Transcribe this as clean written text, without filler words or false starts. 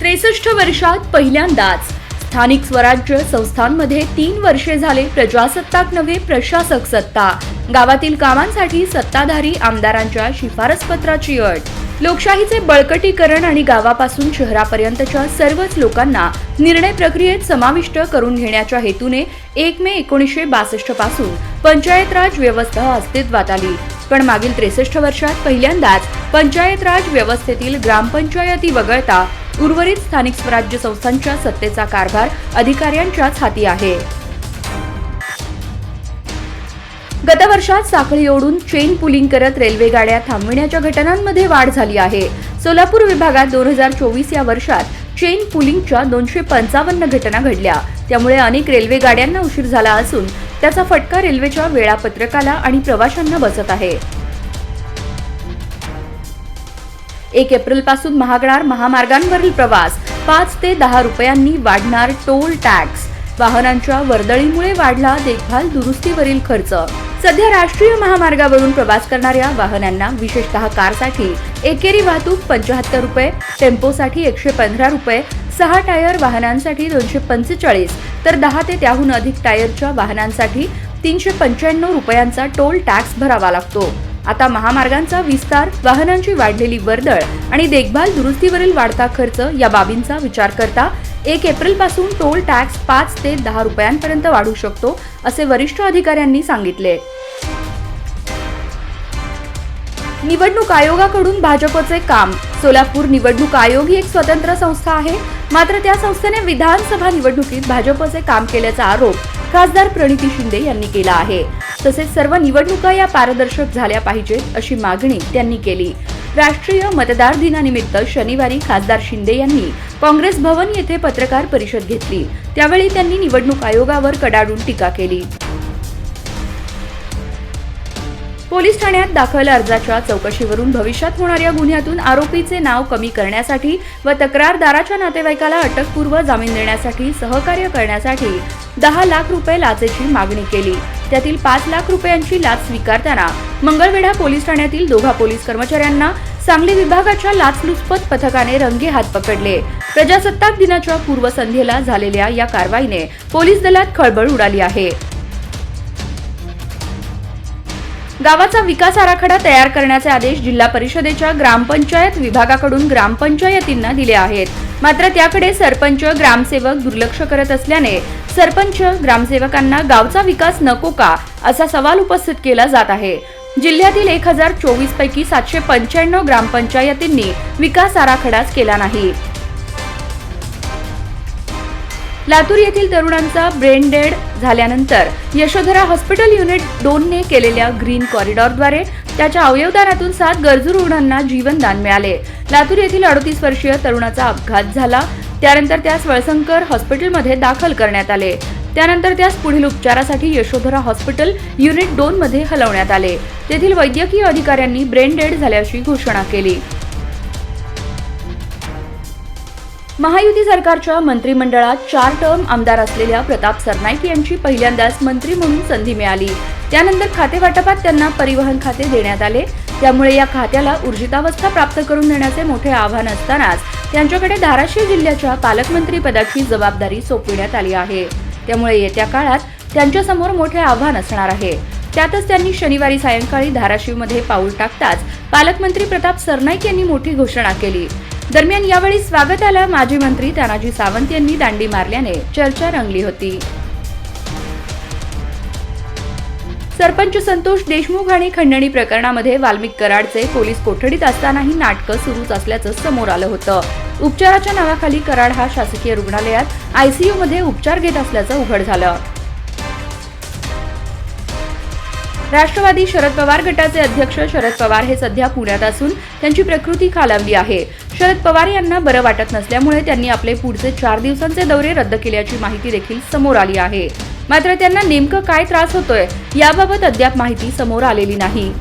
63 वर्षात पहिल्यांदाच स्थानिक स्वराज्य संस्थांमध्ये 3 वर्षे झाले प्रजासत्ताक नव्हे प्रशासक सत्ता. गावातील कामांसाठी सत्ताधारी आमदारांच्या शिफारस पत्राची अट. लोकशाहीचे बळकटीकरण आणि गावापासून शहरापर्यंतच्या सर्वच लोकांना निर्णय प्रक्रियेत समाविष्ट करून घेण्याच्या हेतूने 1 मे 1962 पासून पंचायत राज व्यवस्था अस्तित्वात आली. पण मागील 63 वर्षात पहिल्यांदाच पंचायत राज व्यवस्थेतील ग्रामपंचायती वगळता उर्वरित स्थानिक स्वराज्य संस्थांच्या सत्तेचा कारभार अधिकाऱ्यांच्याच हाती आहे. गत वर्षात साखळी ओढून चेन पुलिंग करत रेल्वे गाड्या थांबविण्याच्या घटनांमध्ये वाढ झाली आहे. सोलापूर विभागात 2024 या वर्षात चेन पुलिंगच्या 255 घटना घडल्या. त्यामुळे अनेक रेल्वे गाड्यांना उशीर झाला असून त्याचा फटका रेल्वेच्या वेळापत्रकाला आणि प्रवाशांना बसत आहे. 1 एप्रिलपासून महागणार महामार्गांवरील प्रवास. 5 ते 10 रुपयांनी वाढणार टोल टॅक्स. वाहनांच्या वर्दळीमुळे वाढला देखभाल दुरुस्तीवरील खर्च. सध्या राष्ट्रीय महामार्गावरून प्रवास करणाऱ्या वाहनांना विशेषतः कारसाठी एकेरी वाहतूक 75 रुपये, टेम्पोसाठी 115 रुपये, 6 टायर वाहनांसाठी 245 तर 10 ते त्याहून अधिक टायरच्या वाहनांसाठी 395 रुपयांचा टोल टॅक्स भरावा लागतो. आता महामार्गांचा विस्तार, वाहनांची वाढलेली वर्दळ आणि देखभाल दुरुस्तीवरील वाढता खर्च या बाबींचा विचार करता 1 एप्रिलपासून टोल टॅक्स 5 ते 10 रुपयांपर्यंत वाढू शकतो, असे वरिष्ठ अधिकाऱ्यांनी सांगितले. निवडणूक आयोगाकडून भाजपचे काम. सोलापूर निवडणूक आयोग ही एक स्वतंत्र संस्था आहे. मात्र त्या संस्थेने विधानसभा निवडणुकीत भाजपचे काम केल्याचा आरोप खासदार प्रणिती शिंदे यांनी केला आहे. तसेच सर्व निवडणुका या पारदर्शक झाल्या पाहिजेत अशी मागणी त्यांनी केली. राष्ट्रीय मतदार दिनानिमित्त शनिवारी खासदार शिंदे यांनी काँग्रेस भवन येथे पत्रकार परिषद घेतली. त्यावेळी त्यांनी निवडणूक आयोगावर कडाडून टीका केली. पोलीस ठाण्यात दाखल अर्जाच्या चौकशीवरून भविष्यात होणाऱ्या गुन्ह्यातून आरोपीचे नाव कमी करण्यासाठी व तक्रारदाराच्या नातेवाईकाला अटकपूर्व जामीन देण्यासाठी सहकार्य करण्यासाठी 10 लाख रुपये लाचेची मागणी केली. त्यातील 5 लाख रुपयांची लाच स्वीकारताना मंगळवेढा पोलीस ठाण्यातील 2 पोलीस कर्मचाऱ्यांना सांगली विभागाच्या लाचलुचपत पथकाने रंगेहात पकडले. प्रजासत्ताक दिनाच्या पूर्वसंध्येला झालेल्या या कारवाईने पोलीस दलात खळबळ उडाली आहे. गावाचा विकास आराखडा तयार करण्याचे आदेश जिल्हा परिषदेच्या ग्रामपंचायत विभागाकडून ग्रामपंचायतींना दिले आहेत. मात्र त्याकडे सरपंच, ग्रामसेवक दुर्लक्ष करत असल्याने सरपंच, ग्रामसेवकांना गावचा विकास नको का असा सवाल उपस्थित केला जात आहे. जिल्ह्यातील 1024 पैकी 795 ग्रामपंचायतींनी विकास आराखडाच केला नाही. लातूर येथील तरुणांचा ब्रेन डेड झाल्यानंतर यशोधरा हॉस्पिटल युनिट 2 ने केलेल्या ग्रीन कॉरिडॉरद्वारे त्याच्या अवयवदानातून 7 गरजू रुग्णांना जीवनदान मिळाले. लातूर येथील 38 वर्षीय तरुणाचा अपघात झाला. त्यानंतर त्यास वळसंकर हॉस्पिटलमध्ये दाखल करण्यात आले. त्यानंतर त्यास पुढील उपचारासाठी यशोधरा हॉस्पिटल युनिट 2 मध्ये हलवण्यात आले. तेथील वैद्यकीय अधिकाऱ्यांनी ब्रेन डेड झाल्याची घोषणा केली. महायुती सरकारच्या मंत्रिमंडळात 4 टर्म आमदार असलेल्या प्रताप सरनाईक यांची पहिल्यांदाच मंत्री म्हणून संधी मिळाली. त्यानंतर खाते वाटपात त्यांना परिवहन खाते देण्यात आले. त्यामुळे या खात्याला ऊर्जितावस्था प्राप्त करून देण्याचे मोठे आव्हान असतानाच त्यांच्याकडे धाराशिव जिल्ह्याच्या पालकमंत्री पदाची जबाबदारी सोपविण्यात आली आहे. त्यामुळे येत्या काळात त्यांच्यासमोर मोठे आव्हान असणार आहे. त्यातच त्यांनी शनिवारी सायंकाळी धाराशिवमध्ये पाऊल टाकताच पालकमंत्री प्रताप सरनाईक यांनी मोठी घोषणा केली. दरम्यान यावेळी स्वागताला माजी मंत्री तानाजी सावंत यांनी दांडी मारल्याने चर्चा रंगली होती. सरपंच संतोष देशमुख आणि खंडणी प्रकरणामध्ये वाल्मिक कराडचे पोलीस कोठडीत असतानाही नाटकं सुरूच असल्याचं समोर आलं होतं. उपचाराच्या नावाखाली कराड हा शासकीय रुग्णालयात आयसीयू मध्ये उपचार घेत असल्याचं उघड झालं. राष्ट्रवादी शरद पवार गटाचे अध्यक्ष शरद पवार हे सध्या पुण्यात असून त्यांची प्रकृती खालावली आहे. शरद पवार यांना बरं वाटत नसल्यामुळे त्यांनी आपले पुढचे 4 दिवसांचे दौरे रद्द केल्याची माहिती देखील समोर आली आहे. मात्र त्यांना नेमकं काय त्रास होतोय याबाबत अद्याप माहिती समोर आलेली नाही.